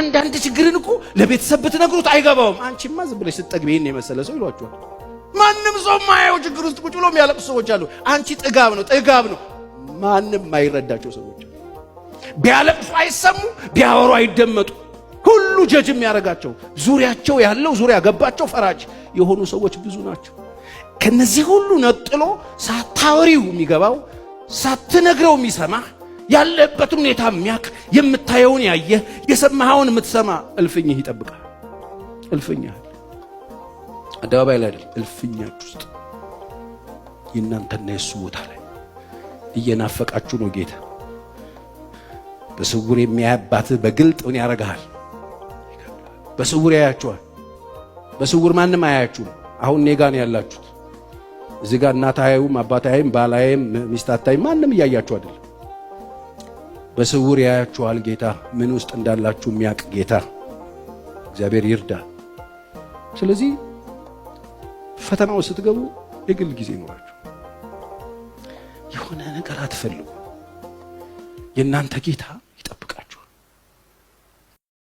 አንዳንድ ችግርን እኮ ለቤተሰብ ብትነግሩት አይገባውም። አንቺማ ዝም ብለሽ ስትጠግቢ ይሄን የመሰለ ሰው ይሏቸዋል። ማንም ሰው ማየው ችግር ውስጥ ቁጭ ብሎ የሚያለቅሱ ሰዎች አሉ። አንቺ ጥጋብ ነው። ማንም ማይረዳቸው ሰዎች አሉ። ቢያለቅሱ አይሰሙ፣ ቢያወሩ አይደመጡ። ሁሉ ጀጅ የሚያረጋቸው ዙሪያቸው ያለው ዙሪያ ገባቸው ፈራጅ የሆኑ ሰዎች ብዙ ናቸው። ከነዚህ ሁሉ ነጥሎ ሳታወሪው የሚገባው ሳትነግረው የሚሰማ ያለበት ሁኔታ የሚያክ የምታየውን ያየ የሰማኸውን የምትሰማ እልፍኝህ ይጠብቃል። እልፍኝህ አደባባይ ላይ አይደል፣ እልፍኛችሁ ውስጥ የእናንተና የሱ ቦታ ላይ እየናፈቃችሁ ነው ጌታ። በስውር የሚያያባት በግልጥ ምን ያረጋል? በስውር ያያችኋል። በስውር ማንም አያያችሁ። አሁን እኔ ጋር ነው ያላችሁት። እዚህ ጋር እናት አያዩም፣ አባት አያይም፣ ባል አያይም፣ ሚስት አታይም። ማንም እያያችሁ አይደለም። በስውር ያያችኋል ጌታ። ምን ውስጥ እንዳላችሁ የሚያውቅ ጌታ እግዚአብሔር ይርዳ። ስለዚህ ፈተናው ስትገቡ የግል ጊዜ ይኖራችሁ። የሆነ ነገር አትፈልጉ። የእናንተ ጌታ